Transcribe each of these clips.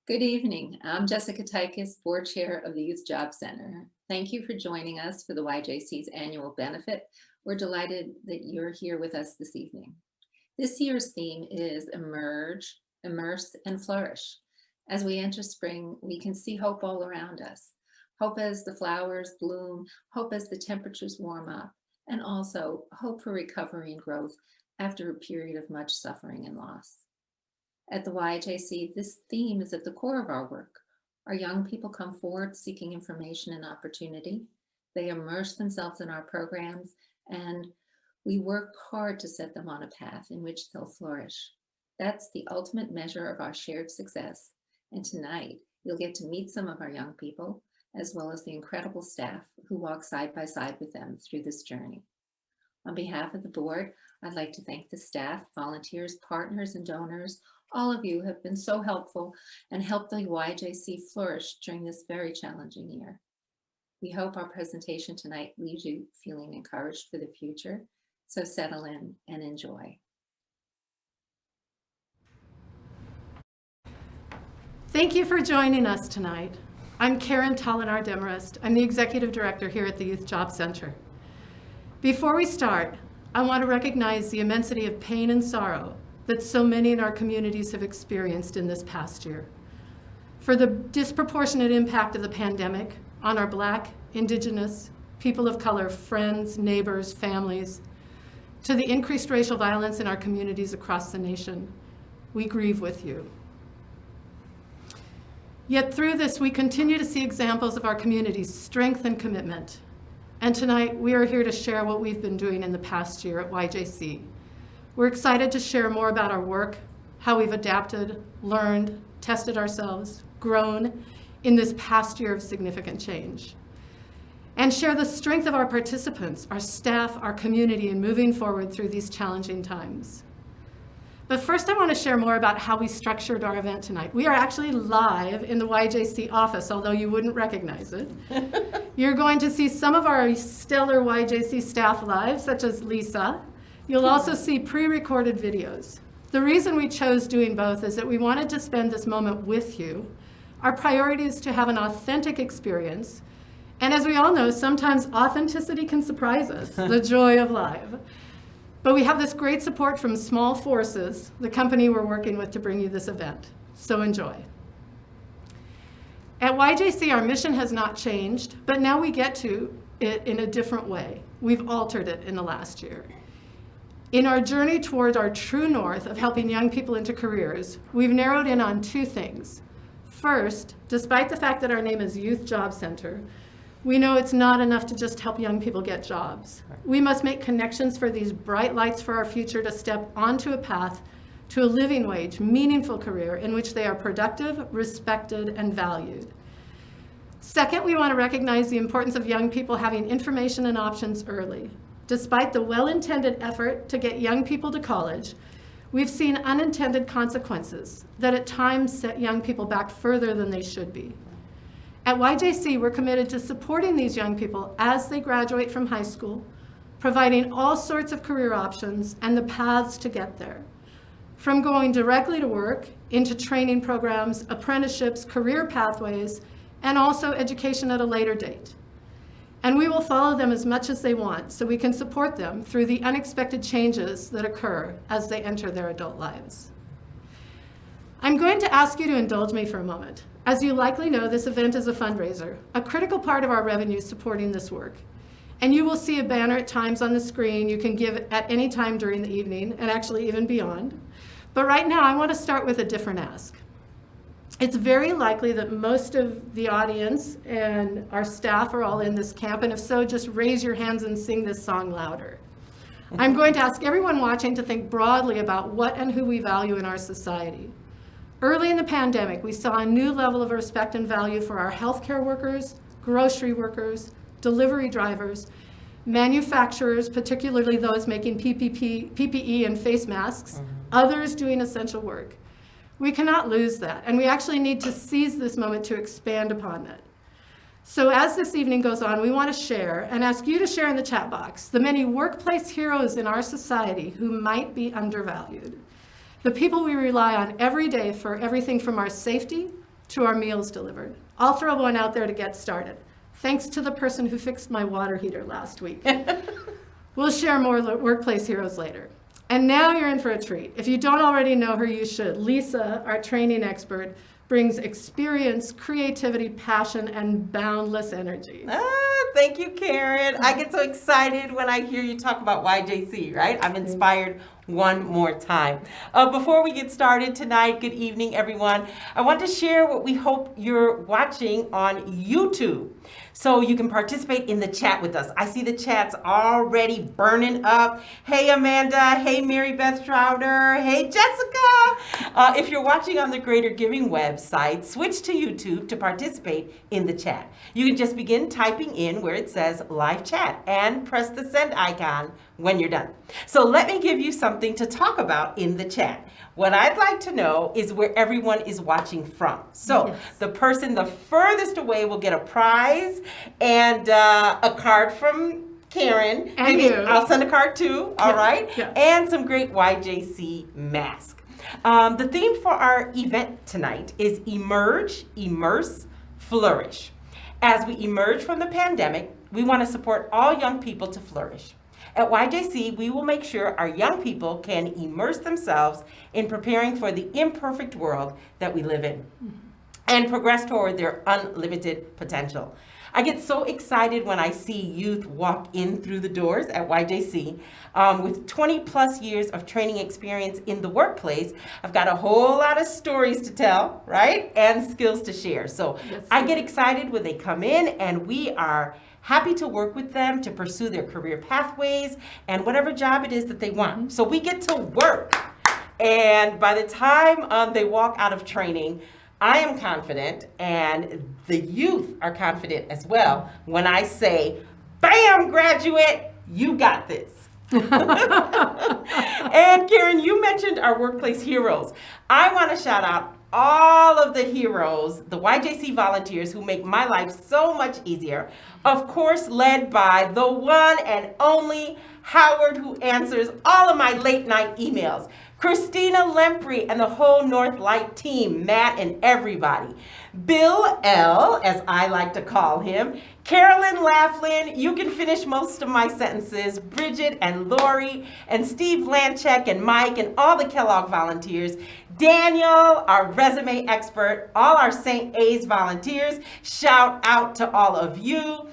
Good evening. I'm Jessica Tykes, Board Chair of the Youth Job Center. Thank you for joining us for the YJC's annual benefit. We're delighted that you're here with us this evening. This year's theme is Emerge, Immerse, and Flourish. As we enter spring, we can see hope all around us. Hope as the flowers bloom, hope as the temperatures warm up, and also hope for recovery and growth after a period of much suffering and loss. At the YJC, this theme is at the core of our work. Our young people come forward seeking information and opportunity. They immerse themselves in our programs, and we work hard to set them on a path in which they'll flourish. That's the ultimate measure of our shared success. And tonight, you'll get to meet some of our young people, as well as the incredible staff who walk side by side with them through this journey. On behalf of the board, I'd like to thank the staff, volunteers, partners, and donors. All of you have been so helpful and helped the YJC flourish during this very challenging year. We hope our presentation tonight leaves you feeling encouraged for the future. So settle in and enjoy. Thank you for joining us tonight. I'm Karen Tolinar-Demarest. I'm the Executive Director here at the Youth Job Center. Before we start, I want to recognize the immensity of pain and sorrow that so many in our communities have experienced in this past year. For the disproportionate impact of the pandemic on our Black, Indigenous, people of color, friends, neighbors, families, to the increased racial violence in our communities across the nation, we grieve with you. Yet through this, we continue to see examples of our community's strength and commitment. And tonight, we are here to share what we've been doing in the past year at YJC. We're excited to share more about our work, how we've adapted, learned, tested ourselves, grown in this past year of significant change, and share the strength of our participants, our staff, our community in moving forward through these challenging times. But first, I want to share more about how we structured our event tonight. We are actually live in the YJC office, although you wouldn't recognize it. You're going to see some of our stellar YJC staff live, such as Lisa. You'll also see pre-recorded videos. The reason we chose doing both is that we wanted to spend this moment with you. Our priority is to have an authentic experience. And as we all know, sometimes authenticity can surprise us, the joy of live. But we have this great support from Small Forces, the company we're working with to bring you this event. So enjoy. At YJC, our mission has not changed, but now we get to it in a different way. We've altered it in the last year. In our journey towards our true north of helping young people into careers, we've narrowed in on two things. First, despite the fact that our name is Youth Job Center, we know it's not enough to just help young people get jobs. We must make connections for these bright lights for our future to step onto a path to a living wage, meaningful career in which they are productive, respected, and valued. Second, we want to recognize the importance of young people having information and options early. Despite the well-intended effort to get young people to college, we've seen unintended consequences that at times set young people back further than they should be. At YJC, we're committed to supporting these young people as they graduate from high school, providing all sorts of career options and the paths to get there. From going directly to work, into training programs, apprenticeships, career pathways, and also education at a later date. And we will follow them as much as they want so we can support them through the unexpected changes that occur as they enter their adult lives. I'm going to ask you to indulge me for a moment. As you likely know, this event is a fundraiser, a critical part of our revenue supporting this work. And you will see a banner at times on the screen you can give at any time during the evening, and actually even beyond. But right now, I want to start with a different ask. It's very likely that most of the audience and our staff are all in this camp, and if so, just raise your hands and sing this song louder. I'm going to ask everyone watching to think broadly about what and who we value in our society. Early in the pandemic, we saw a new level of respect and value for our healthcare workers, grocery workers, delivery drivers, manufacturers, particularly those making PPE and face masks, others doing essential work. We cannot lose that, and we actually need to seize this moment to expand upon it. So as this evening goes on, we want to share and ask you to share in the chat box the many workplace heroes in our society who might be undervalued. The people we rely on every day for everything from our safety to our meals delivered. I'll throw one out there to get started. Thanks to the person who fixed my water heater last week. We'll share more workplace heroes later. And now you're in for a treat. If you don't already know her, you should. Lisa, our training expert, brings experience, creativity, passion, and boundless energy. Thank you, Karen. I get so excited when I hear you talk about YJC, right? I'm inspired one more time. Before we get started tonight, good evening, everyone. I want to share what we hope you're watching on YouTube, so you can participate in the chat with us. I see the chats already burning up. Hey, Amanda. Hey, Mary Beth Schrouder. Hey, Jessica. If you're watching on the Greater Giving website, switch to YouTube to participate in the chat. You can just begin typing in where it says live chat and press the send icon when you're done. So let me give you something to talk about in the chat. What I'd like to know is where everyone is watching from. So the person the furthest away will get a prize and a card from Karen. And you. I'll send a card too, all right? Yeah. And some great YJC mask. The theme for our event tonight is Emerge, Immerse, Flourish. As we emerge from the pandemic, we want to support all young people to flourish. At YJC, we will make sure our young people can immerse themselves in preparing for the imperfect world that we live in and progress toward their unlimited potential. I get so excited when I see youth walk in through the doors at YJC. With 20 plus years of training experience in the workplace, I've got a whole lot of stories to tell, right? And skills to share. So I get excited when they come in, and we are happy to work with them to pursue their career pathways and whatever job it is that they want. So we get to work. And by the time they walk out of training, I am confident, and the youth are confident as well, when I say, bam, graduate, you got this. And Karen, you mentioned our workplace heroes. I want to shout out all of the heroes, the YJC volunteers who make my life so much easier. Of course, led by the one and only Howard, who answers all of my late night emails. Christina Lemprey and the whole North Light team, Matt and everybody. Bill L., as I like to call him. Carolyn Laughlin, you can finish most of my sentences. Bridget and Lori and Steve Lanchek and Mike and all the Kellogg volunteers. Daniel, our resume expert, all our St. A's volunteers. Shout out to all of you.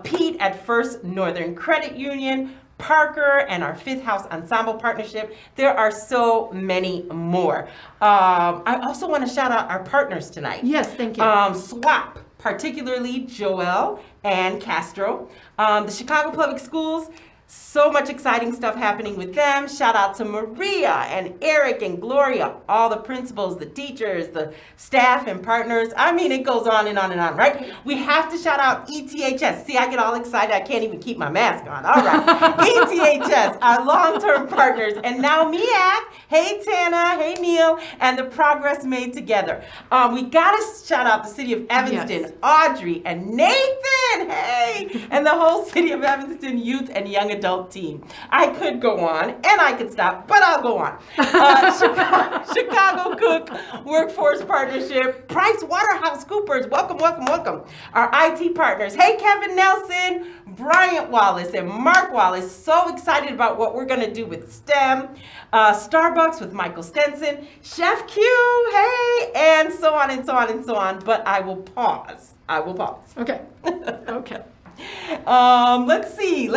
Pete at First Northern Credit Union. Parker and our Fifth House Ensemble Partnership. There are so many more. I also want to shout out our partners tonight. Yes, thank you. SWAP, particularly Joel and Castro. The Chicago Public Schools, so much exciting stuff happening with them. Shout out to Maria and Eric and Gloria, all the principals, the teachers, the staff and partners. I mean, it goes on and on and on, right? We have to shout out ETHS. See, I get all excited. I can't even keep my mask on. All right. ETHS, our long-term partners. And now MEAC. Hey, Tana. Hey, Neil. And the progress made together. We got to shout out the city of Evanston, Audrey and Nathan. Hey. And the whole city of Evanston youth and young adult team. I could go on and I could stop, but I'll go on. Chicago Cook Workforce Partnership, Price Waterhouse Coopers, welcome, welcome, welcome. Our IT partners, hey, Kevin Nelson, Bryant Wallace, and Mark Wallace, so excited about what we're gonna do with STEM. Starbucks with Michael Stenson, Chef Q, hey, and so on and so on and so on, but I will pause. Okay, okay. Let's see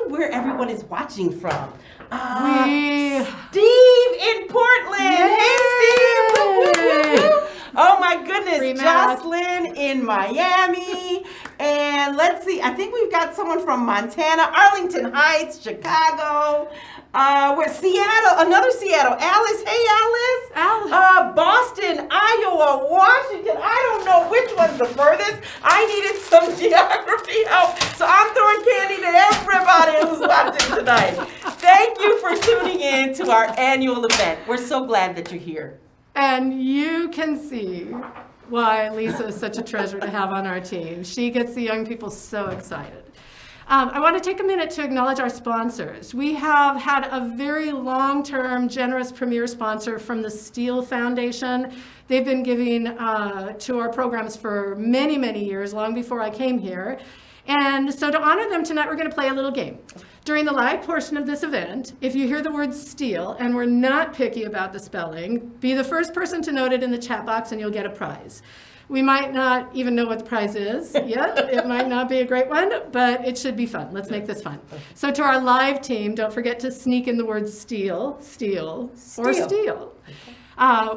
where everyone is watching from. Steve in Portland. Yay! Hey, Steve. Oh my goodness. Free math. Jocelyn in Miami. And let's see, I think we've got someone from Montana, Arlington Heights, Chicago. We're Seattle, another Seattle. Alice, hey Alice. Boston, Iowa, Washington. I don't know which one's the furthest. I needed some geography help. So I'm throwing candy to everybody who's watching tonight. Thank you for tuning in to our annual event. We're so glad that you're here. And you can see why Lisa is such a treasure to have on our team. She gets the young people so excited. I want to take a minute to acknowledge our sponsors. We have had a very long-term, generous premier sponsor from the Steele Foundation. They've been giving to our programs for many, many years, long before I came here. And so to honor them tonight, we're going to play a little game. During the live portion of this event, if you hear the word Steele, and we're not picky about the spelling, be the first person to note it in the chat box and you'll get a prize. We might not even know what the prize is yet. It might not be a great one, but it should be fun. Let's make this fun. So to our live team, don't forget to sneak in the word steal, or steal.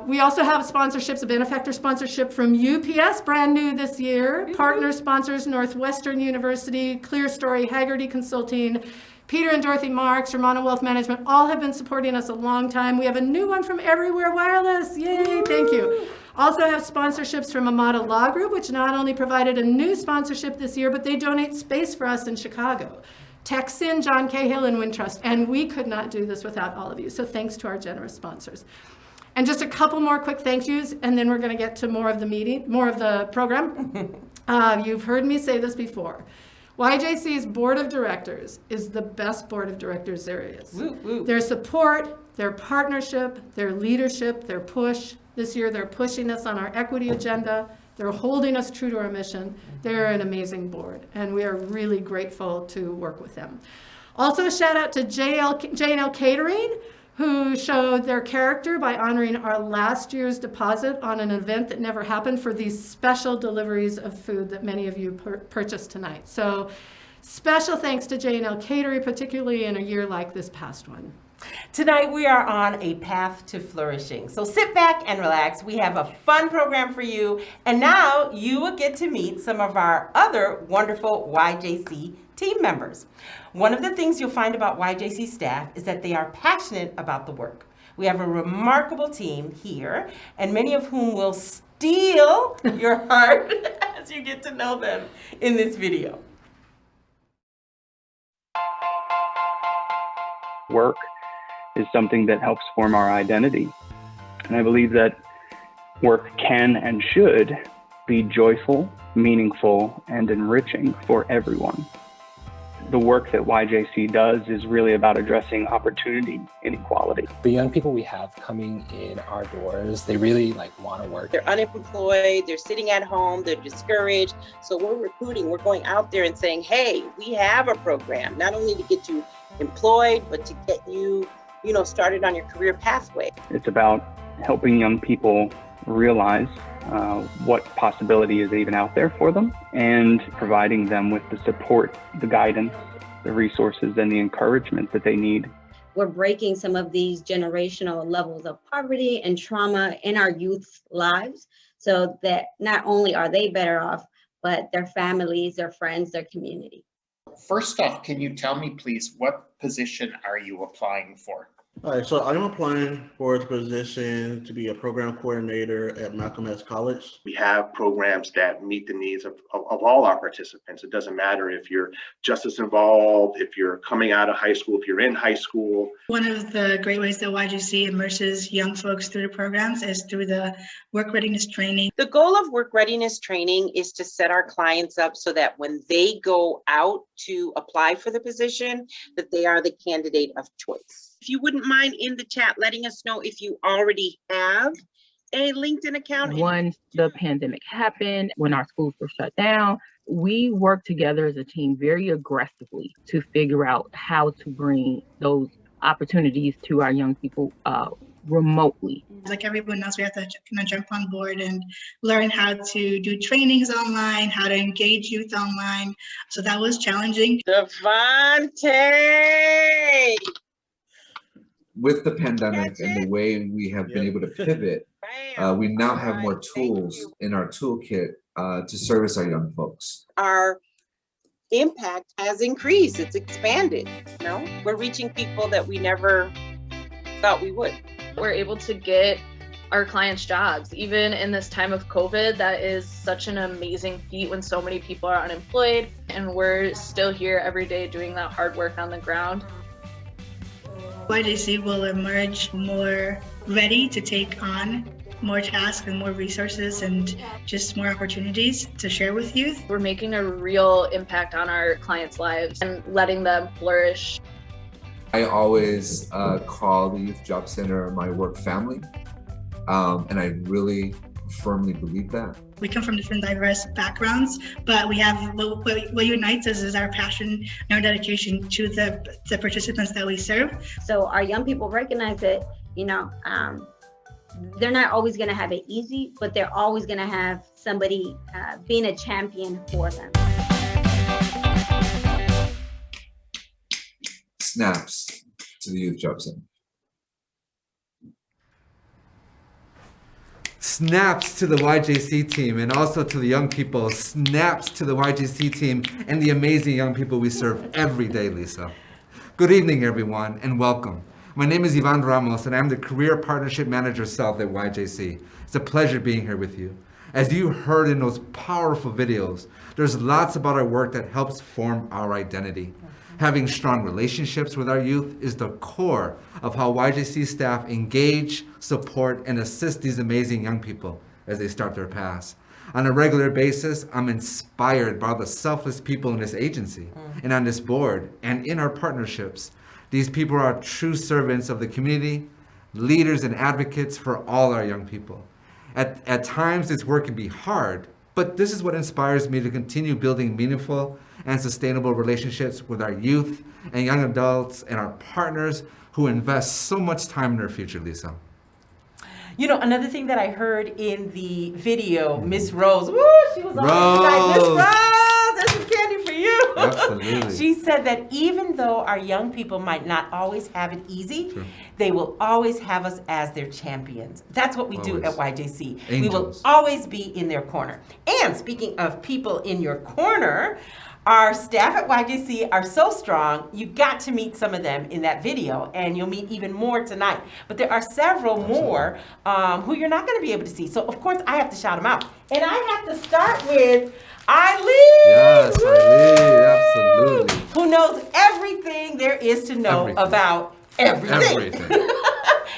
We also have sponsorships, a benefactor sponsorship from UPS, brand new this year. Partner sponsors, Northwestern University, Clear Story, Haggerty Consulting, Peter and Dorothy Marks, Romano Wealth Management, all have been supporting us a long time. We have a new one from Everywhere Wireless. Yay, thank you. Also have sponsorships from Amada Law Group, which not only provided a new sponsorship this year, but they donate space for us in Chicago. Texan, John Cahill, and Wintrust. And we could not do this without all of you. So thanks to our generous sponsors. And just a couple more quick thank yous, and then we're going to get to more of the program. You've heard me say this before. YJC's board of directors is the best board of directors there is. Woo, woo. Their support, their partnership, their leadership, their push. This year they're pushing us on our equity agenda. They're holding us true to our mission. They're an amazing board, and we are really grateful to work with them. Also a shout out to J&L Catering, who showed their character by honoring our last year's deposit on an event that never happened for these special deliveries of food that many of you purchased tonight. So special thanks to J&L Catering, particularly in a year like this past one. Tonight we are on a path to flourishing. So sit back and relax. We have a fun program for you. And now you will get to meet some of our other wonderful YJC team members. One of the things you'll find about YJC staff is that they are passionate about the work. We have a remarkable team here, and many of whom will steal your heart as you get to know them in this video. Work is something that helps form our identity. And I believe that work can and should be joyful, meaningful, and enriching for everyone. The work that YJC does is really about addressing opportunity inequality. The young people we have coming in our doors, they really want to work. They're unemployed, they're sitting at home, they're discouraged. So we're recruiting, we're going out there and saying, hey, we have a program, not only to get you employed, but to get you, started on your career pathway. It's about helping young people realize what possibility is even out there for them, and providing them with the support, the guidance, the resources, and the encouragement that they need. We're breaking some of these generational levels of poverty and trauma in our youth's lives, so that not only are they better off, but their families, their friends, their community. First off, can you tell me, please, what position are you applying for? All right, so I'm applying for the position to be a program coordinator at Malcolm X College. We have programs that meet the needs of all our participants. It doesn't matter if you're just as involved, if you're coming out of high school, if you're in high school. One of the great ways that YJC immerses young folks through the programs is through the work readiness training. The goal of work readiness training is to set our clients up so that when they go out to apply for the position, that they are the candidate of choice. If you wouldn't mind in the chat letting us know if you already have a LinkedIn account. Once the pandemic happened, when our schools were shut down, we worked together as a team very aggressively to figure out how to bring those opportunities to our young people remotely. Like everyone else, we have to kind of jump on board and learn how to do trainings online, how to engage youth online. So that was challenging. Devontae! With the pandemic and the way we have been able to pivot, we now have more tools in our toolkit to service our young folks. Our impact has increased, it's expanded. We're reaching people that we never thought we would. We're able to get our clients jobs, even in this time of COVID. That is such an amazing feat when so many people are unemployed, and we're still here every day doing that hard work on the ground. YJC will emerge more ready to take on more tasks and more resources and just more opportunities to share with youth. We're making a real impact on our clients' lives and letting them flourish. I always call the Youth Job Center my work family, and I really firmly believe that. We come from different diverse backgrounds, but we have what unites us is our passion and our dedication to the participants that we serve. So our young people recognize that, they're not always going to have it easy, but they're always going to have somebody being a champion for them. Snaps to the Youth Job Center. Snaps to the YJC team and also to the young people. Snaps to the YJC team and the amazing young people we serve every day, Lisa. Good evening, everyone, and welcome. My name is Ivan Ramos, and I'm the Career Partnership Manager South at YJC. It's a pleasure being here with you. As you heard in those powerful videos, there's lots about our work that helps form our identity. Having strong relationships with our youth is the core of how YJC staff engage, support, and assist these amazing young people as they start their paths. On a regular basis, I'm inspired by the selfless people in this agency and on this board and in our partnerships. These people are true servants of the community, leaders and advocates for all our young people. At times, this work can be hard, but this is what inspires me to continue building meaningful and sustainable relationships with our youth and young adults and our partners who invest so much time in their future, Lisa. Another thing that I heard in the video, Miss Rose, woo, she was on tonight. Miss Rose, there's some candy for you. Absolutely. She said that even though our young people might not always have it easy, they will always have us as their champions. That's what we do at YJC. Angels. We will always be in their corner. And speaking of people in your corner, our staff at YJC are so strong, you got to meet some of them in that video, and you'll meet even more tonight. But there are several more who you're not going to be able to see. So, of course, I have to shout them out. And I have to start with Eileen! Yes, Eileen, absolutely. Who knows everything there is to know about everything.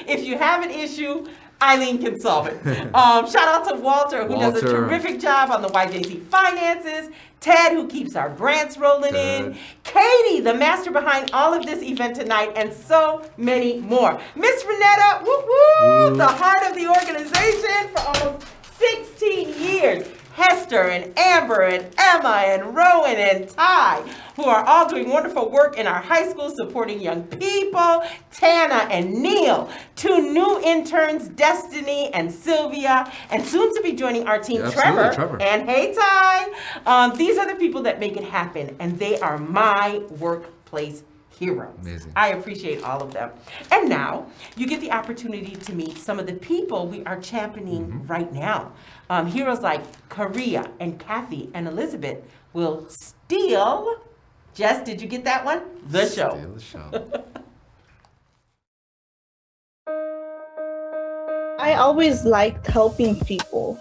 If you have an issue, Eileen can solve it. Shout out to Walter, who does a terrific job on the YJC finances. Ted, who keeps our grants rolling in. Katie, the master behind all of this event tonight, and so many more. Miss Renetta, woo-woo, the heart of the organization for almost 16 years. Hester and Amber and Emma and Rowan and Ty, who are all doing wonderful work in our high school supporting young people. Tana and Neil, 2 new interns, Destiny and Sylvia, and soon to be joining our team, Trevor. And hey, Ty. These are the people that make it happen, and they are my workplace heroes. Amazing. I appreciate all of them. And now you get the opportunity to meet some of the people we are championing right now. Heroes like Korea and Kathy and Elizabeth will steal, Jess, did you get that one? The show. Steal the show. I always liked helping people.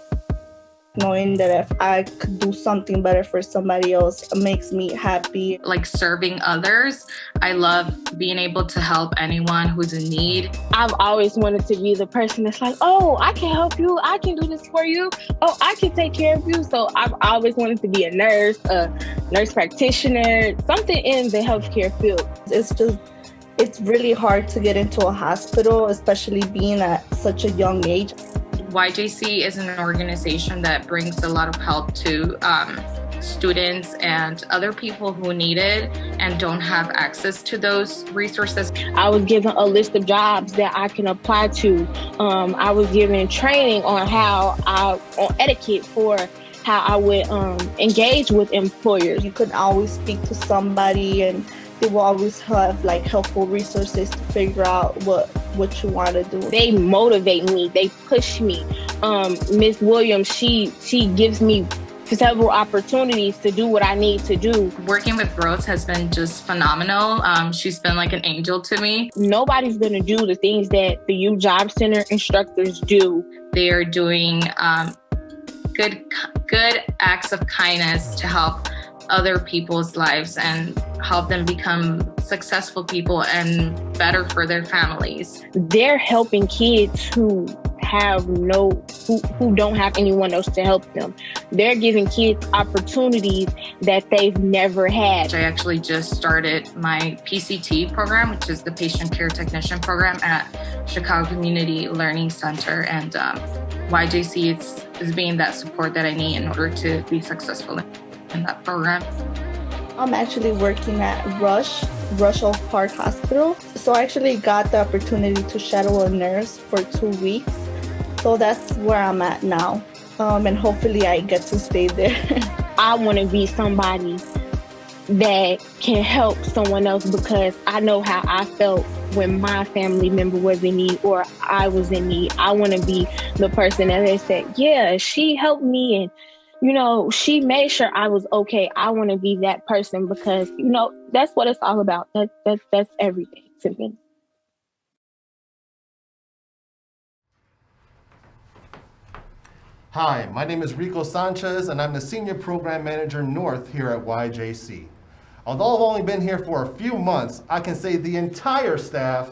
Knowing that if I could do something better for somebody else, it makes me happy. Like serving others. I love being able to help anyone who's in need. I've always wanted to be the person that's like, oh, I can help you. I can do this for you. Oh, I can take care of you. So I've always wanted to be a nurse practitioner, something in the healthcare field. It's really hard to get into a hospital, especially being at such a young age. YJC is an organization that brings a lot of help to students and other people who need it and don't have access to those resources. I was given a list of jobs that I can apply to. I was given training on on etiquette for how I would engage with employers. You could always speak to somebody and they will always have like helpful resources to figure out what you want to do. They motivate me, they push me. Ms. Williams, she gives me several opportunities to do what I need to do. Working with Rose has been just phenomenal. She's been like an angel to me. Nobody's gonna do the things that the Youth Job Center instructors do. They are doing good acts of kindness to help other people's lives and help them become successful people and better for their families. They're helping kids who have who don't have anyone else to help them. They're giving kids opportunities that they've never had. I actually just started my PCT program, which is the Patient Care Technician program at Chicago Community Learning Center, and YJC is being that support that I need in order to be successful in that program. I'm actually working at Rush Oak Park Hospital. So I actually got the opportunity to shadow a nurse for 2 weeks. So that's where I'm at now. And hopefully I get to stay there. I want to be somebody that can help someone else because I know how I felt when my family member was in need or I was in need. I want to be the person that they said, yeah, she helped me and, you know, she made sure I was okay. I want to be that person because, you know, that's what it's all about. That's everything to me. Hi, my name is Rico Sanchez, and I'm the Senior Program Manager North here at YJC. Although I've only been here for a few months, I can say the entire staff,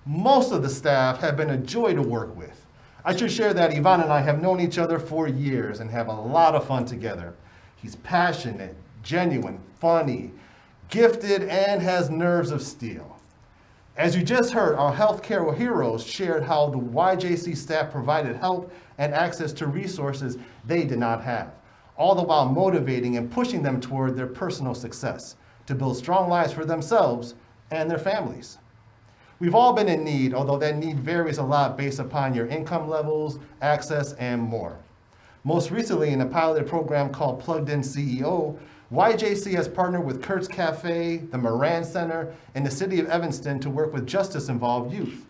most of the staff, have been a joy to work with. I should share that Ivan and I have known each other for years and have a lot of fun together. He's passionate, genuine, funny, gifted, and has nerves of steel. As you just heard, our healthcare heroes shared how the YJC staff provided help and access to resources they did not have, all the while motivating and pushing them toward their personal success to build strong lives for themselves and their families. We've all been in need, although that need varies a lot based upon your income levels, access, and more. Most recently, in a piloted program called Plugged In CEO, YJC has partnered with Kurt's Cafe, the Moran Center, and the City of Evanston to work with justice-involved youth.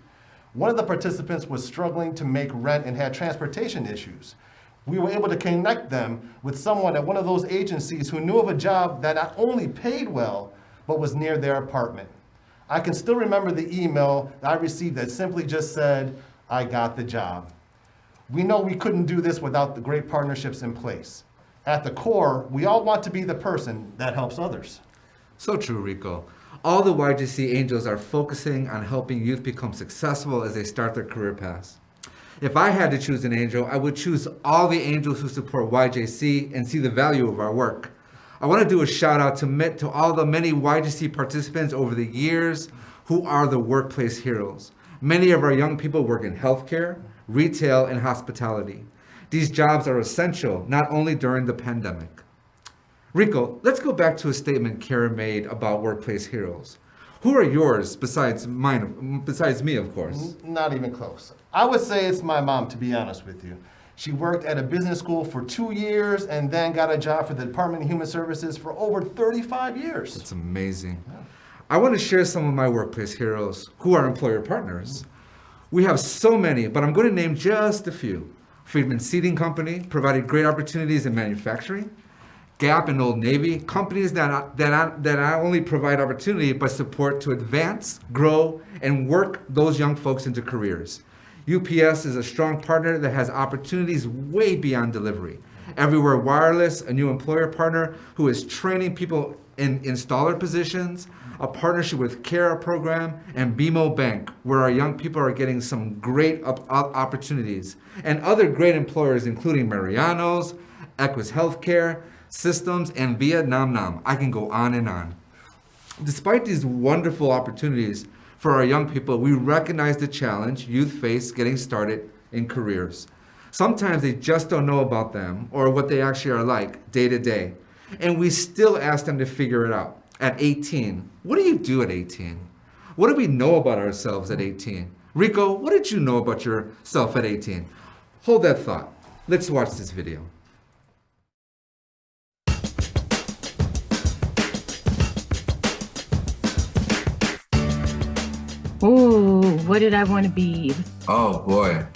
One of the participants was struggling to make rent and had transportation issues. We were able to connect them with someone at one of those agencies who knew of a job that not only paid well, but was near their apartment. I can still remember the email that I received that simply just said, "I got the job." We know we couldn't do this without the great partnerships in place. At the core, we all want to be the person that helps others. So true, Rico. All the YJC Angels are focusing on helping youth become successful as they start their career paths. If I had to choose an angel, I would choose all the angels who support YJC and see the value of our work. I want to do a shout out to all the many YJC participants over the years who are the workplace heroes. Many of our young people work in healthcare, retail, and hospitality. These jobs are essential, not only during the pandemic. Rico, let's go back to a statement Karen made about workplace heroes. Who are yours besides me, of course? Not even close. I would say it's my mom, to be honest with you. She worked at a business school for 2 years and then got a job for the Department of Human Services for over 35 years. That's amazing. Yeah. I want to share some of my workplace heroes who are employer partners. We have so many, but I'm going to name just a few. Friedman Seating Company provided great opportunities in manufacturing. Gap and Old Navy, companies that not only provide opportunity, but support to advance, grow, and work those young folks into careers. UPS is a strong partner that has opportunities way beyond delivery. Everywhere Wireless, a new employer partner who is training people in installer positions, a partnership with CARE program, and BMO Bank, where our young people are getting some great opportunities, and other great employers, including Mariano's, Equus Healthcare, Systems, and Vietnam Nam. I can go on and on. Despite these wonderful opportunities for our young people, we recognize the challenge youth face getting started in careers. Sometimes they just don't know about them or what they actually are like day to day. And we still ask them to figure it out. At 18, what do you do at 18? What do we know about ourselves at 18? Rico, what did you know about yourself at 18? Hold that thought. Let's watch this video. Ooh, what did I want to be? Oh boy.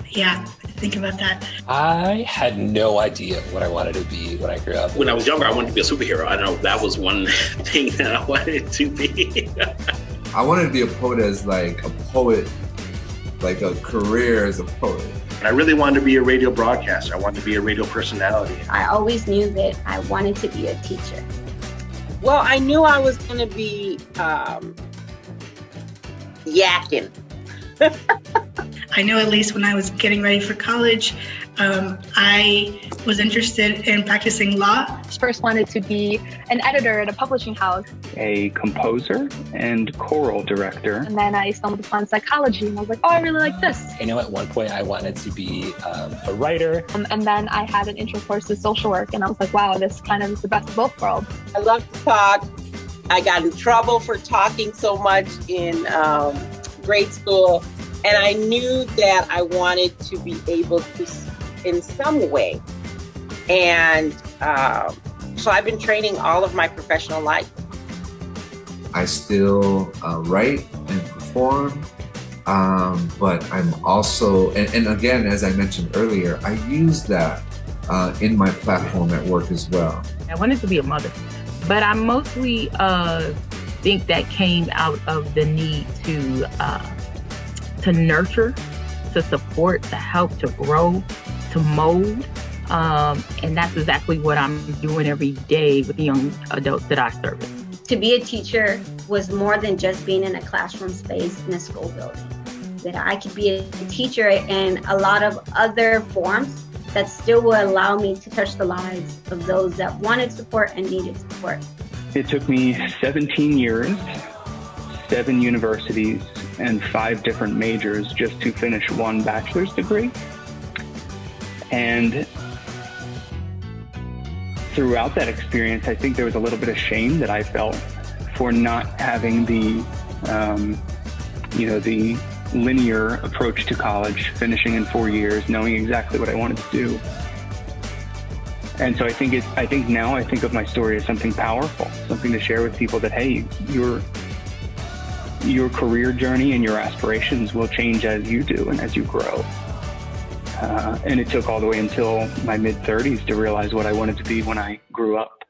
Yeah, think about that. I had no idea what I wanted to be when I grew up. When I was younger, I wanted to be a superhero. I know that was one thing that I wanted to be. I wanted to be a poet as like a poet, like a career as a poet. I really wanted to be a radio broadcaster. I wanted to be a radio personality. I always knew that I wanted to be a teacher. Well, I knew I was going to be yakking. I know at least when I was getting ready for college, I was interested in practicing law. First wanted to be an editor at a publishing house. A composer and choral director. And then I stumbled upon psychology and I was like, oh, I really like this. I know at one point I wanted to be a writer. And then I had an intro course in social work and I was like, wow, this kind of is the best of both worlds. I love to talk. I got in trouble for talking so much in grade school. And I knew that I wanted to be able to, in some way. And so I've been training all of my professional life. I still write and perform, but I'm also, and again, as I mentioned earlier, I use that in my platform at work as well. I wanted to be a mother, but I mostly think that came out of the need to nurture, to support, to help, to grow, to mold. And that's exactly what I'm doing every day with the young adults that I service. To be a teacher was more than just being in a classroom space in a school building. That I could be a teacher in a lot of other forms that still will allow me to touch the lives of those that wanted support and needed support. It took me 17 years, 7 universities, and 5 different majors just to finish 1 bachelor's degree. And throughout that experience, I think there was a little bit of shame that I felt for not having the, the linear approach to college, finishing in 4 years, knowing exactly what I wanted to do. And so I think now I think of my story as something powerful, something to share with people that, hey, your career journey and your aspirations will change as you do and as you grow. And it took all the way until my mid-30s to realize what I wanted to be when I grew up.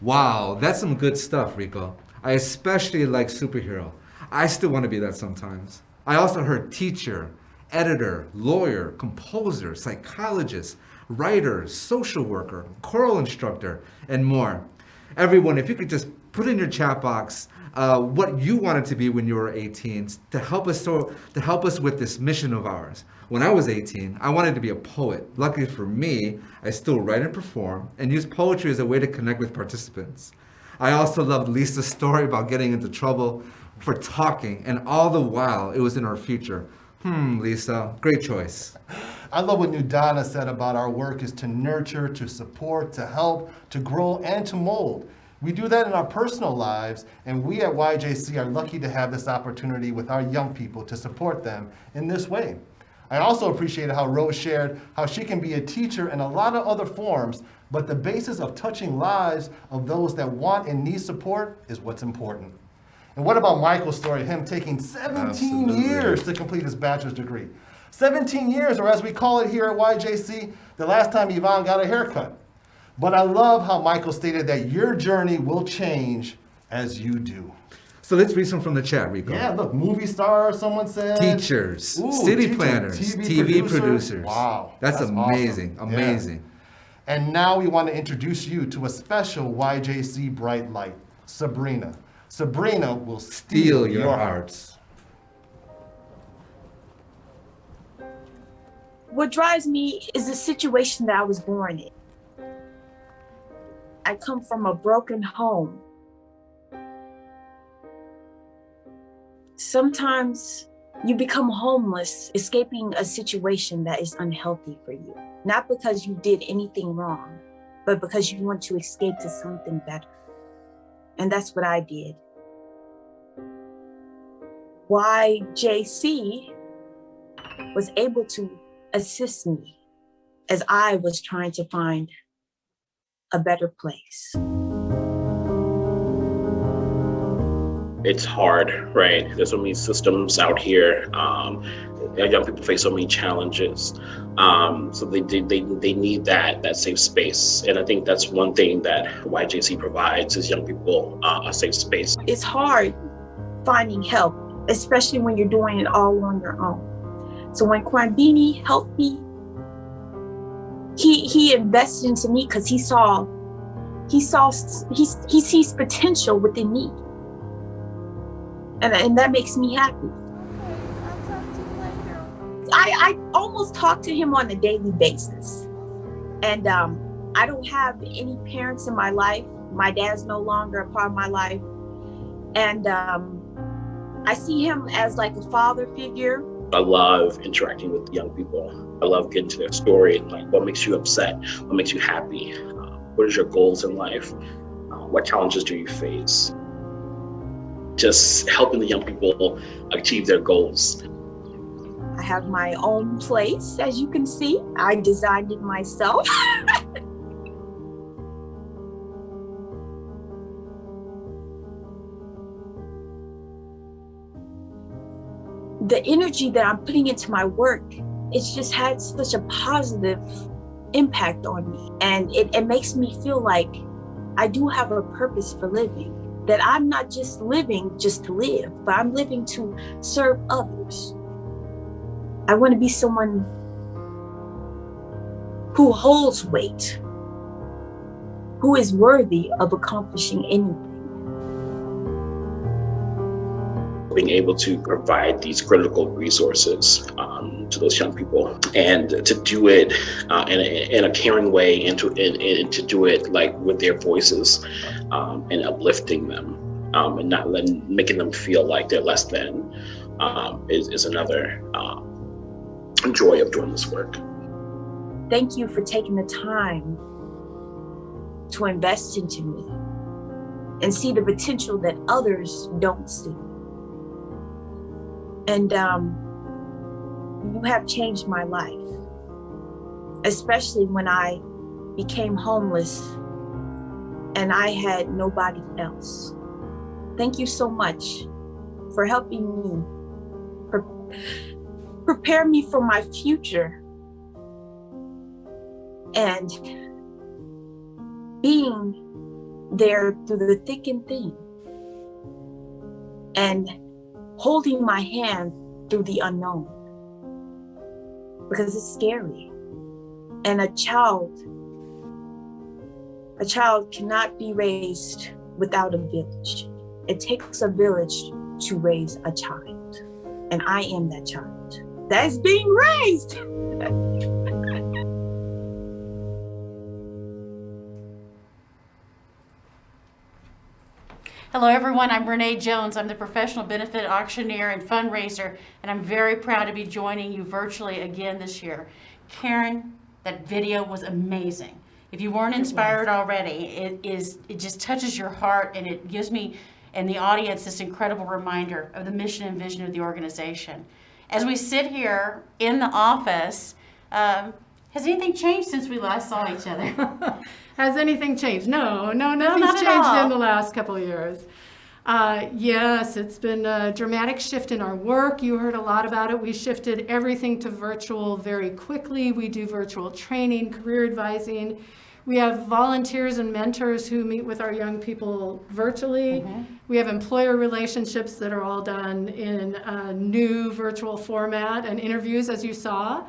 Wow, that's some good stuff, Rico. I especially like superhero. I still want to be that sometimes. I also heard teacher, editor, lawyer, composer, psychologist, writer, social worker, choral instructor, and more. Everyone, if you could just put in your chat box what you wanted to be when you were 18 to help us with this mission of ours. When I was 18, I wanted to be a poet. Luckily for me, I still write and perform and use poetry as a way to connect with participants. I also loved Lisa's story about getting into trouble for talking, and all the while it was in our future. Lisa, great choice. I love what Nudana said about our work is to nurture, to support, to help, to grow, and to mold. We do that in our personal lives, and we at YJC are lucky to have this opportunity with our young people to support them in this way. I also appreciated how Rose shared how she can be a teacher in a lot of other forms, but the basis of touching lives of those that want and need support is what's important. And what about Michael's story, him taking 17 years to complete his bachelor's degree? 17 years, or as we call it here at YJC, the last time Yvonne got a haircut. But I love how Michael stated that your journey will change as you do. So let's read some from the chat, Rico. Yeah, look, movie star, someone said. Teachers, city planners, TV producers. Wow. That's amazing, awesome. Amazing. Yeah. And now we want to introduce you to a special YJC bright light, Sabrina. Sabrina will steal your hearts. What drives me is the situation that I was born in. I come from a broken home. Sometimes you become homeless, escaping a situation that is unhealthy for you. Not because you did anything wrong, but because you want to escape to something better. And that's what I did. YJC was able to assist me as I was trying to find a better place. It's hard, right? There's so many systems out here. Young people face so many challenges. So they need that safe space. And I think that's one thing that YJC provides is young people a safe space. It's hard finding help, especially when you're doing it all on your own. So when Kwambini helped me, he invested into me because he saw he sees potential within me. And that makes me happy. I almost talk to him on a daily basis. And I don't have any parents in my life. My dad's no longer a part of my life. And I see him as like a father figure. I love interacting with young people. I love getting to their story, like what makes you upset, what makes you happy, what is your goals in life, what challenges do you face? Just helping the young people achieve their goals. I have my own place, as you can see. I designed it myself. The energy that I'm putting into my work, it's just had such a positive impact on me. And it makes me feel like I do have a purpose for living, that I'm not just living just to live, but I'm living to serve others. I want to be someone who holds weight, who is worthy of accomplishing anything. Being able to provide these critical resources to those young people, and to do it in a caring way, and to do it like with their voices, and uplifting them, and not making them feel like they're less than, is another joy of doing this work. Thank you for taking the time to invest into me and see the potential that others don't see. And you have changed my life, especially when I became homeless and I had nobody else. Thank you so much for helping me prepare me for my future and being there through the thick and thin and holding my hand through the unknown, because it's scary. And a child cannot be raised without a village. It takes a village to raise a child, and I am that child that is being raised. Hello everyone, I'm Renee Jones. I'm the professional benefit auctioneer and fundraiser, and I'm very proud to be joining you virtually again this year. Karen, that video was amazing. If you weren't inspired already, it just touches your heart, and it gives me and the audience this incredible reminder of the mission and vision of the organization. As we sit here in the office, has anything changed since we last saw each other? Has anything changed? No, not nothing's at changed all. in the last couple of years. Yes, it's been a dramatic shift in our work. You heard a lot about it. We shifted everything to virtual very quickly. We do virtual training, career advising. We have volunteers and mentors who meet with our young people virtually. Mm-hmm. We have employer relationships that are all done in a new virtual format, and interviews, as you saw.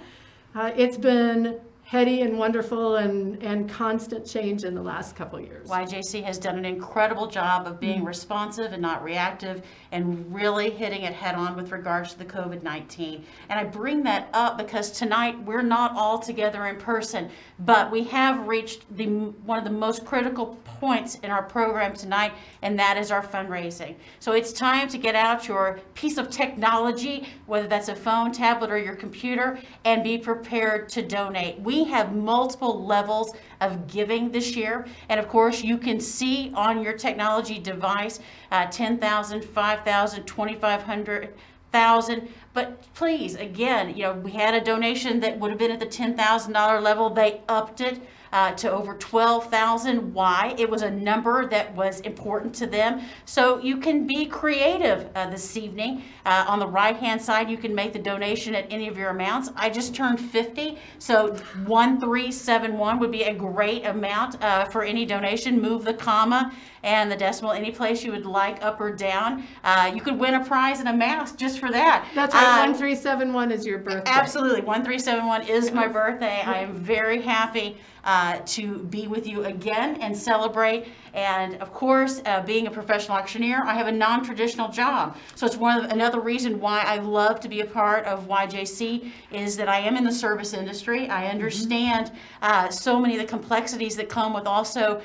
It's been heady and wonderful and constant change in the last couple of years. YJC has done an incredible job of being responsive and not reactive, and really hitting it head on with regards to the COVID-19. And I bring that up because tonight we're not all together in person, but we have reached one of the most critical points in our program tonight, and that is our fundraising. So it's time to get out your piece of technology, whether that's a phone, tablet, or your computer, and be prepared to donate. We have multiple levels of giving this year, and of course you can see on your technology device 10,000, 5,000, 2,500, 1,000. But please, again, we had a donation that would have been at the $10,000 level. They upped it to over 12,000. Why? It was a number that was important to them. So you can be creative this evening. On the right-hand side, you can make the donation at any of your amounts. I just turned 50, so 1371 would be a great amount for any donation. Move the comma and the decimal any place you would like, up or down. You could win a prize and a mask just for that. That's right, 1371 is your birthday. Absolutely, 1371 is my birthday. I am very happy to be with you again and celebrate. And of course, being a professional auctioneer, I have a non-traditional job. So it's another reason why I love to be a part of YJC is that I am in the service industry. I understand so many of the complexities that come with also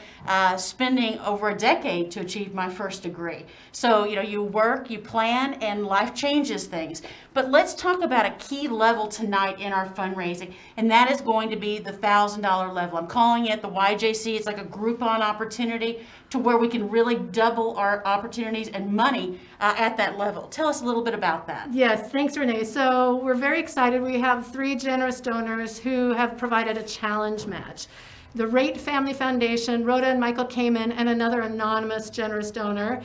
spending over a decade to achieve my first degree. So, you work, you plan, and life changes things. But let's talk about a key level tonight in our fundraising, and that is going to be the $1,000 level. I'm calling it the YJC. It's like a Groupon opportunity to where we can really double our opportunities and money at that level. Tell us a little bit about that. Yes, thanks, Renee. So we're very excited. We have 3 generous donors who have provided a challenge match. The Rate Family Foundation, Rhoda and Michael Kamen, and another anonymous generous donor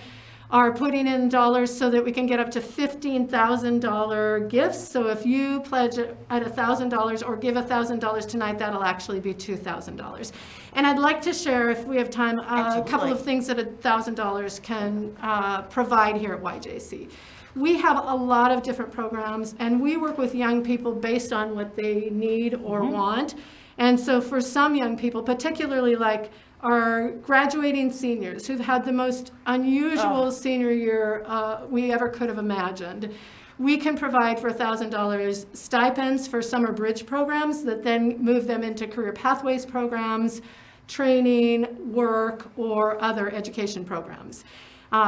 are putting in dollars so that we can get up to $15,000 gifts. So if you pledge at $1,000 or give $1,000 tonight, that'll actually be $2,000. And I'd like to share, if we have time, a couple of things that $1,000 can provide here at YJC. We have a lot of different programs, and we work with young people based on what they need or want. And so for some young people, particularly like our graduating seniors who've had the most unusual senior year we ever could have imagined, we can provide for $1,000 stipends for summer bridge programs that then move them into career pathways programs, training, work, or other education programs.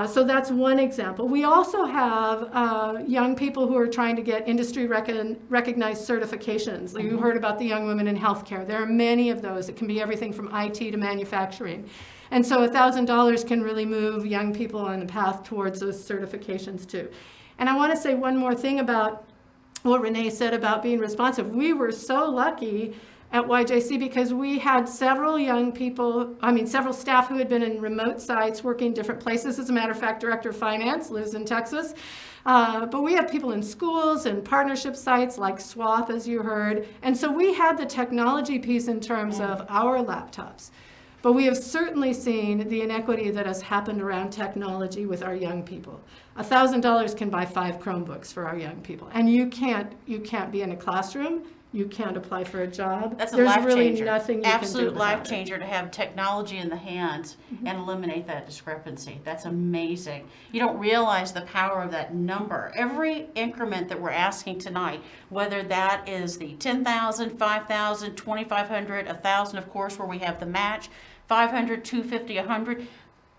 So that's one example. We also have young people who are trying to get industry recognized certifications. You heard about the young women in healthcare. There are many of those. It can be everything from IT to manufacturing. And so $1,000 can really move young people on the path towards those certifications too. And I want to say one more thing about what Renee said about being responsive. We were so lucky at YJC because we had several several staff who had been in remote sites working different places. As a matter of fact, Director of Finance lives in Texas. But we have people in schools and partnership sites like SWAP, as you heard. And so we had the technology piece in terms of our laptops. But we have certainly seen the inequity that has happened around technology with our young people. $1,000 can buy 5 Chromebooks for our young people. And you can't be in a classroom. You can't apply for a job. That's a There's life really changer. nothing you Absolute can do life without changer to have technology in the hands and eliminate that discrepancy. That's amazing. You don't realize the power of that number. Every increment that we're asking tonight, whether that is the 10,000, 5,000, 2,500, 1,000, of course, where we have the match, 500, 250, 100,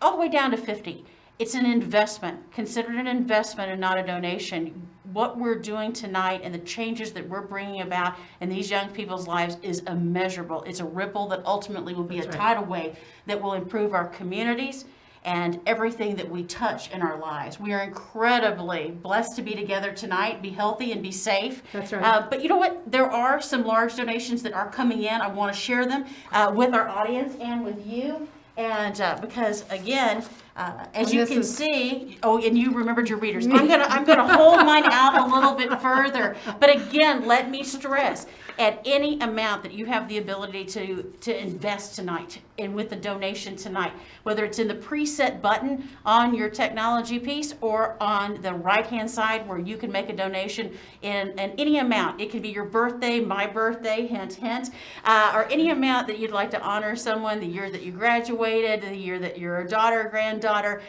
all the way down to 50. It's an investment. Consider it an investment and not a donation. What we're doing tonight and the changes that we're bringing about in these young people's lives is immeasurable. It's a ripple that ultimately will be a tidal wave that will improve our communities and everything that we touch in our lives. We are incredibly blessed to be together tonight, be healthy and be safe. That's right. But you know what? There are some large donations that are coming in. I want to share them with our audience and with you. And because again, as you can see, and you remembered your readers. I'm gonna hold mine out a little bit further. But again, let me stress, at any amount that you have the ability to invest tonight and with the donation tonight, whether it's in the preset button on your technology piece or on the right-hand side where you can make a donation in any amount. It can be your birthday, my birthday, hint, hint, or any amount that you'd like to honor someone, the year that you graduated, the year that your daughter or granddaughter.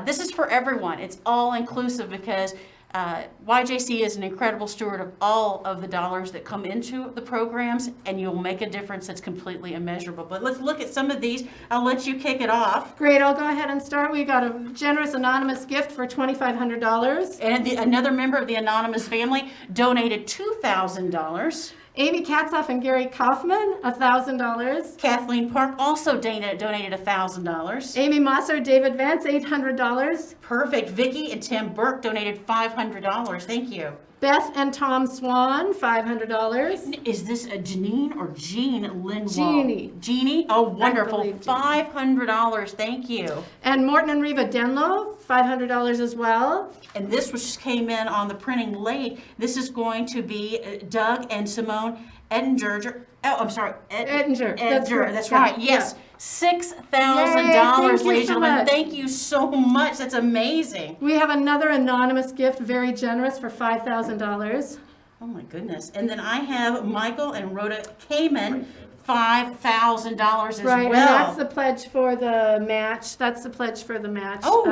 This is for everyone. It's all inclusive because YJC is an incredible steward of all of the dollars that come into the programs, and you'll make a difference that's completely immeasurable. But let's look at some of these. I'll let you kick it off. Great, I'll go ahead and start. We got a generous anonymous gift for $2,500. And another member of the anonymous family donated $2,000. Amy Katzoff and Gary Kaufman, $1,000. Kathleen Park also donated $1,000. Amy Mosser, David Vance, $800. Perfect. Vicki and Tim Burke donated $500. Thank you. Beth and Tom Swan, $500. Is this a Janine or Jean Lindwall? Jeannie. Jeannie? Oh, wonderful. $500. Thank you. And Morton and Reva Denlow, $500 as well. And this just came in on the printing late. This is going to be Doug and Simone Ettinger. Oh, I'm sorry. Ettinger. That's right. Yes. Yeah. $6,000, ladies and gentlemen. Thank you so much. That's amazing. We have another anonymous gift, very generous, for $5,000. Oh my goodness. And then I have Michael and Rhoda Kamen $5,000 as Right, well. and that's the pledge for the match. That's the pledge for the match. Oh.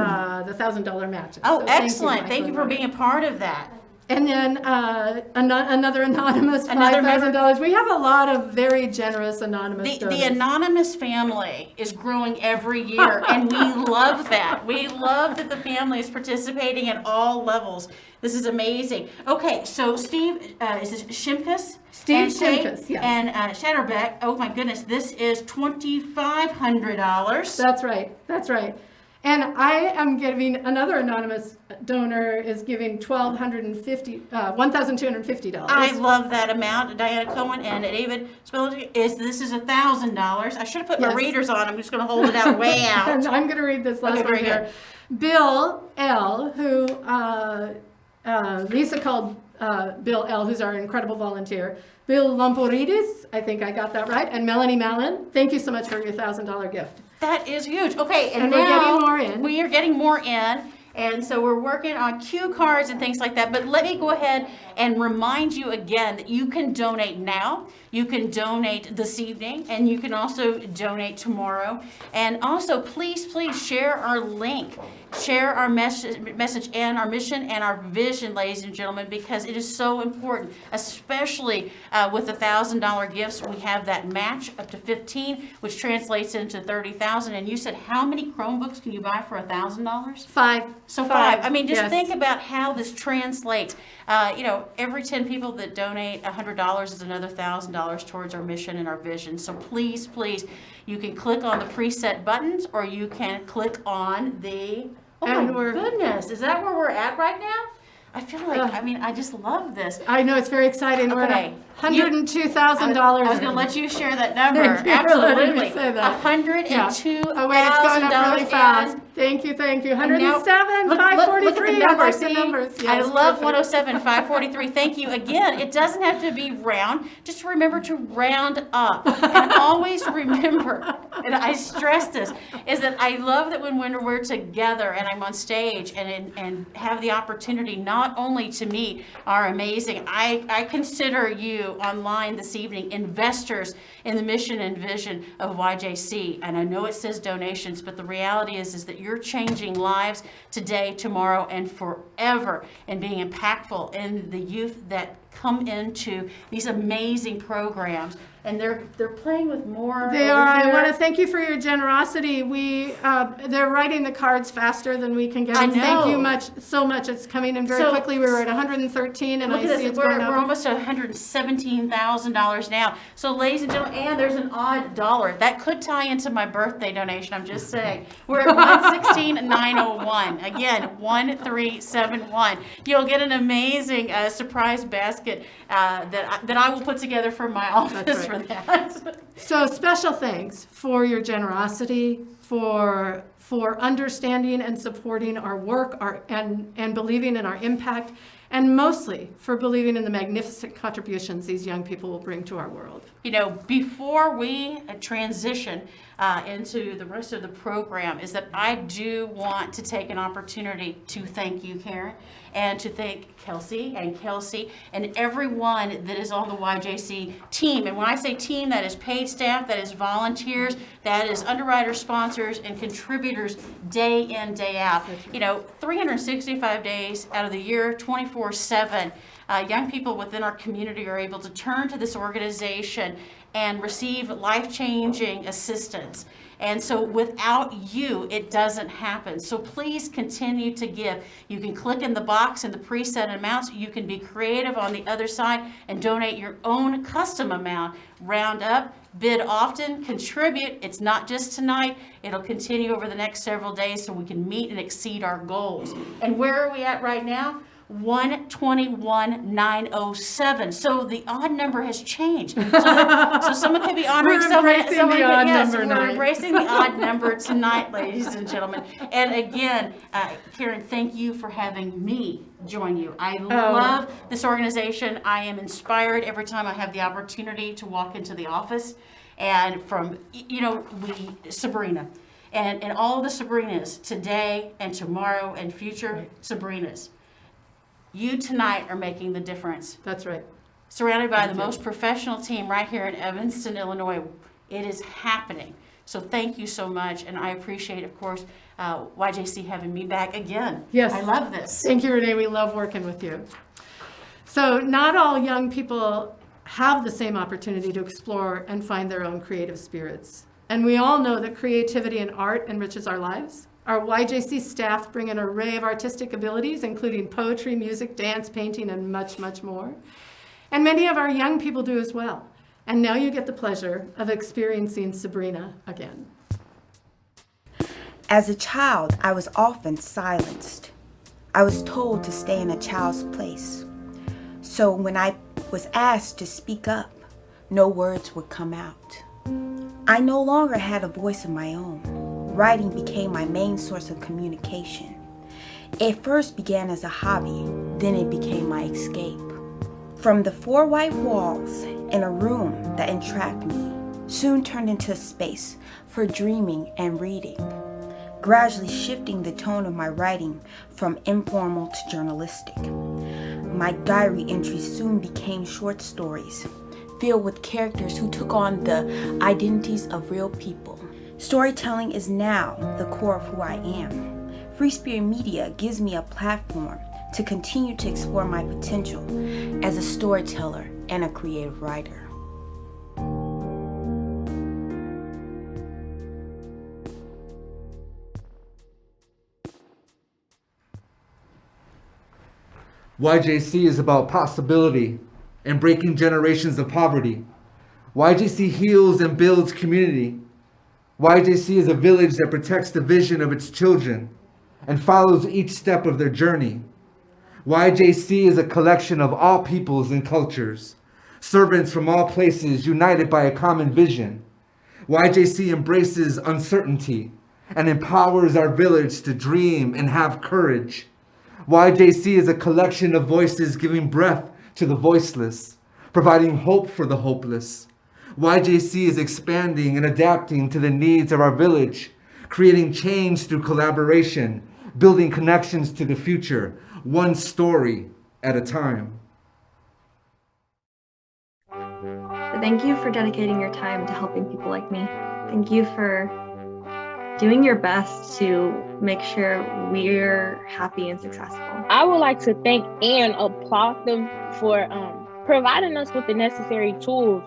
The $1,000 match. Oh, So excellent. Thank you for being a part of that. And then another anonymous Another member- $5,000. We have a lot of very generous anonymous donors. The anonymous family is growing every year, and we love that. We love that the family is participating at all levels. This is amazing. Okay, so Steve, is this Shimkus? Steve And Kate Shimkus, yes. And Shatterbeck, oh my goodness, this is $2,500. That's right. That's right. And I am giving, another anonymous donor is giving $1,250. I love that amount. Diana Cohen and David Spillick this is $1,000. I should have put my Yes. readers on. I'm just going to hold it out way out. And I'm going to read this last Okay, one very here. Bill L., who Lisa called Bill L., who's our incredible volunteer. Bill Lomporidis, I think I got that right, and Melanie Mallon. Thank you so much for your $1,000 gift. That is huge. Okay, and we're now getting more in. We are getting more in, and so we're working on cue cards and things like that. But let me go ahead and remind you again that you can donate now, you can donate this evening, and you can also donate tomorrow. And also, please share our link. Share our message and our mission and our vision, ladies and gentlemen, because it is so important, especially with the $1,000 gifts. We have that match up to 15, which translates into 30,000. And you said, how many Chromebooks can you buy for $1,000? 5. So 5. I mean, just Yes. think about how this translates. Every 10 people that donate $100 is another $1,000 towards our mission and our vision. So please, you can click on the preset buttons, or you can click on the. Oh And my goodness, is that where we're at right now? I feel like, I just love this. I know, it's very exciting. We're Okay. at $102,000. I was going to let you share that number. Thank you for letting me Absolutely. say that. $102,000. Oh wait, it's going up really fast. Thank you. 107, Look 543. at the I numbers. like the See? numbers. I Yes, love perfect. 107, 543. Thank you again. It doesn't have to be round. Just remember to round up. And always remember, and I stress this, is that I love that when we're together and I'm on stage and have the opportunity not only to meet our amazing, I consider you online this evening investors in the mission and vision of YJC. And I know it says donations, but the reality is that you're changing lives today, tomorrow, and forever, and being impactful in the youth that come into these amazing programs. And they're playing with more. They over are. I here. want to thank you for your generosity. They're writing the cards faster than we can get them. I know. Thank you so much. It's coming in very So- quickly. We were at 113, and Look I at see this. it's going up. We're almost at $117,000 now. So, ladies and gentlemen, and there's an odd dollar that could tie into my birthday donation. I'm just saying. We're at 116,901. Again, 1371. You'll get an amazing surprise basket that I will put together for my office for that. So special thanks for your generosity, for understanding and supporting our work, and believing in our impact, and mostly for believing in the magnificent contributions these young people will bring to our world. Before we transition into the rest of the program, is that I do want to take an opportunity to thank you, Karen, and to thank Kelsey and everyone that is on the YJC team. And when I say team, that is paid staff, that is volunteers, that is underwriter sponsors and contributors day in, day out. 365 days out of the year, 24/7. Young people within our community are able to turn to this organization and receive life-changing assistance. And so without you, it doesn't happen. So please continue to give. You can click in the box in the preset amounts. You can be creative on the other side and donate your own custom amount. Round up, bid often, contribute. It's not just tonight. It'll continue over the next several days so we can meet and exceed our goals. And where are we at right now? 121,907. So the odd number has changed. So someone could be honoring someone. We're embracing the odd number tonight, ladies and gentlemen. And again, Karen, thank you for having me join you. I love this organization. I am inspired every time I have the opportunity to walk into the office. And from, Sabrina, and all the Sabrinas today and tomorrow and future Sabrinas. You tonight are making the difference. That's right. surrounded by the most professional team right here in Evanston, Illinois. It is happening. So thank you so much, and I appreciate, of course, YJC having me back again. Yes. I love this. Thank you, Renee. We love working with you. So not all young people have the same opportunity to explore and find their own creative spirits. And we all know that creativity and art enriches our lives. Our YJC staff bring an array of artistic abilities, including poetry, music, dance, painting, and much, much more. And many of our young people do as well. And now you get the pleasure of experiencing Sabrina again. As a child, I was often silenced. I was told to stay in a child's place. So when I was asked to speak up, no words would come out. I no longer had a voice of my own. Writing became my main source of communication. It first began as a hobby, then it became my escape. From the 4 white walls in a room that entrapped me, soon turned into a space for dreaming and reading, gradually shifting the tone of my writing from informal to journalistic. My diary entries soon became short stories, filled with characters who took on the identities of real people. Storytelling is now the core of who I am. Free Spirit Media gives me a platform to continue to explore my potential as a storyteller and a creative writer. YJC is about possibility and breaking generations of poverty. YJC heals and builds community. YJC is a village that protects the vision of its children and follows each step of their journey. YJC is a collection of all peoples and cultures, servants from all places united by a common vision. YJC embraces uncertainty and empowers our village to dream and have courage. YJC is a collection of voices giving breath to the voiceless, providing hope for the hopeless. YJC is expanding and adapting to the needs of our village, creating change through collaboration, building connections to the future, one story at a time. Thank you for dedicating your time to helping people like me. Thank you for doing your best to make sure we're happy and successful. I would like to thank and applaud them for providing us with the necessary tools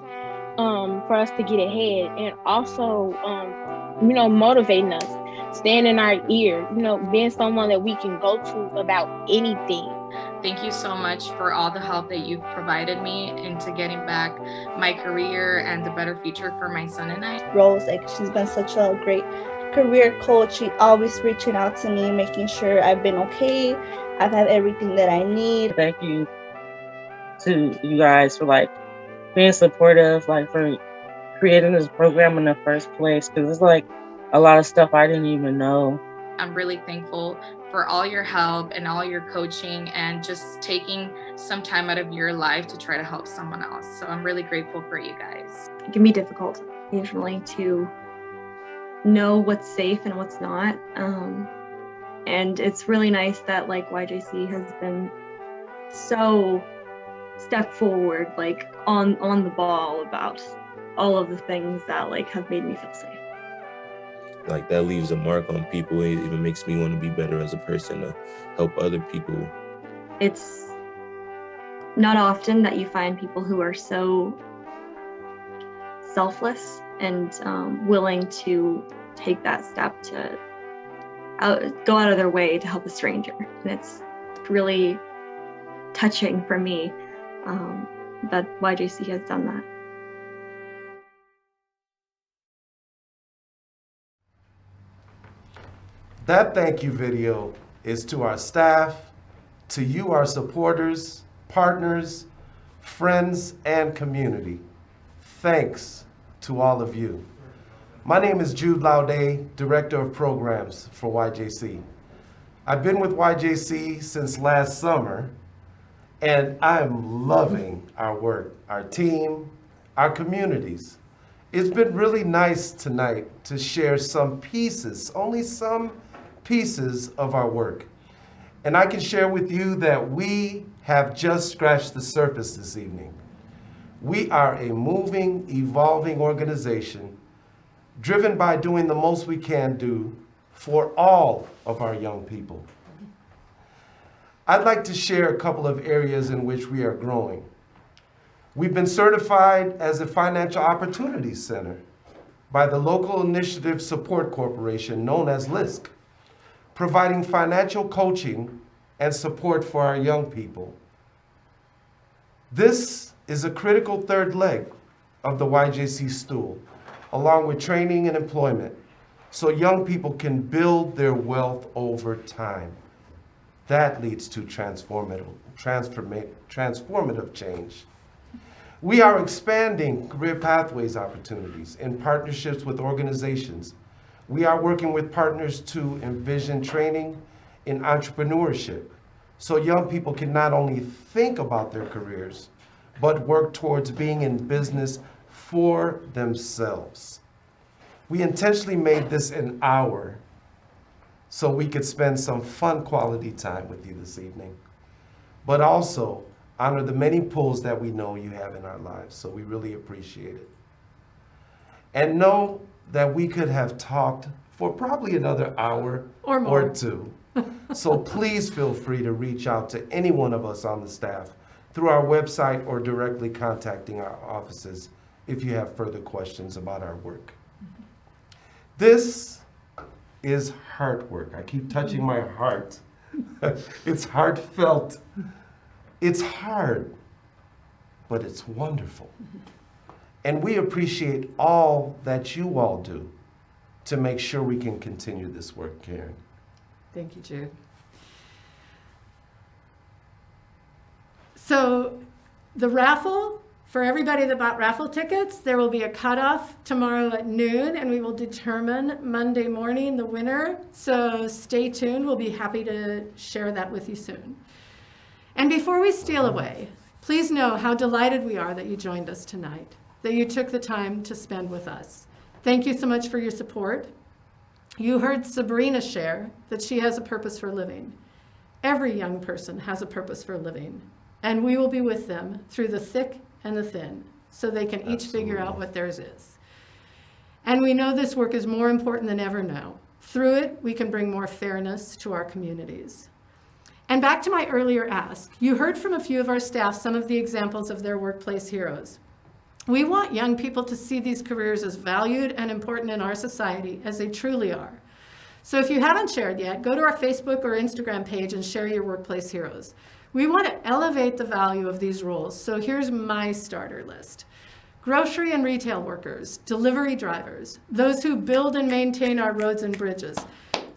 for us to get ahead, and also, motivating us, staying in our ear, being someone that we can go to about anything. Thank you so much for all the help that you've provided me into getting back my career and a better future for my son and I. Rose, she's been such a great career coach. She always reaching out to me, making sure I've been okay, I've had everything that I need. Thank you to you guys for being supportive, for creating this program in the first place, because it's a lot of stuff I didn't even know. I'm really thankful for all your help and all your coaching and just taking some time out of your life to try to help someone else. So I'm really grateful for you guys. It can be difficult occasionally to know what's safe and what's not. And it's really nice that YJC has been so step forward, on the ball about all of the things that have made me feel safe. That leaves a mark on people. It even makes me want to be better as a person to help other people. It's not often that you find people who are so selfless and willing to take that step to go out of their way to help a stranger. And it's really touching for me that YJC has done that. That thank you video is to our staff, to you, our supporters, partners, friends, and community. Thanks to all of you. My name is Jude Laude, Director of Programs for YJC. I've been with YJC since last summer, and I'm loving our work, our team, our communities. It's been really nice tonight to share some pieces, only some pieces of our work. And I can share with you that we have just scratched the surface this evening. We are a moving, evolving organization driven by doing the most we can do for all of our young people. I'd like to share a couple of areas in which we are growing. We've been certified as a Financial Opportunities Center by the Local Initiative Support Corporation, known as LISC, providing financial coaching and support for our young people. This is a critical third leg of the YJC stool, along with training and employment, so young people can build their wealth over time. That leads to transformative change. We are expanding career pathways opportunities in partnerships with organizations. We are working with partners to envision training in entrepreneurship, so young people can not only think about their careers, but work towards being in business for themselves. We intentionally made this an hour so we could spend some fun quality time with you this evening, but also honor the many pulls that we know you have in our lives, so we really appreciate it. And know that we could have talked for probably another hour or more. Or two. So please feel free to reach out to any one of us on the staff through our website or directly contacting our offices if you have further questions about our work. This is heart work. I keep touching my heart. It's heartfelt. It's hard, but it's wonderful. And we appreciate all that you all do to make sure we can continue this work, Karen. Thank you, Jude. So the raffle, for everybody that bought raffle tickets, there will be a cutoff tomorrow at noon, and we will determine Monday morning the winner. So stay tuned. We'll be happy to share that with you soon. And before we steal away, please know how delighted we are that you joined us tonight, that you took the time to spend with us. Thank you so much for your support. You heard Sabrina share that she has a purpose for living. Every young person has a purpose for living, and we will be with them through the thick and the thin, so they can each figure out what theirs is. And we know this work is more important than ever now. Through it, we can bring more fairness to our communities. And back to my earlier ask, you heard from a few of our staff some of the examples of their workplace heroes. We want young people to see these careers as valued and important in our society, as they truly are. So if you haven't shared yet, go to our Facebook or Instagram page and share your workplace heroes. We want to elevate the value of these roles, so here's my starter list. Grocery and retail workers, delivery drivers, those who build and maintain our roads and bridges,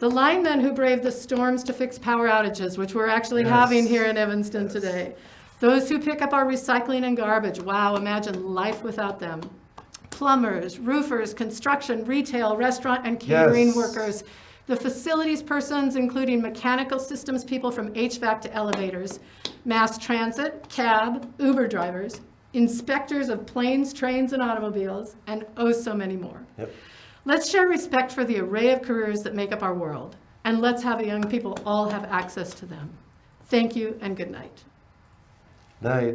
the linemen who brave the storms to fix power outages, which we're actually having here in Evanston today, those who pick up our recycling and garbage, wow, imagine life without them, plumbers, roofers, construction, retail, restaurant, and catering workers, the facilities persons, including mechanical systems people from HVAC to elevators, mass transit, cab, Uber drivers, inspectors of planes, trains, and automobiles, and oh so many more. Let's share respect for the array of careers that make up our world, and let's have young people all have access to them. Thank you and good night. Night.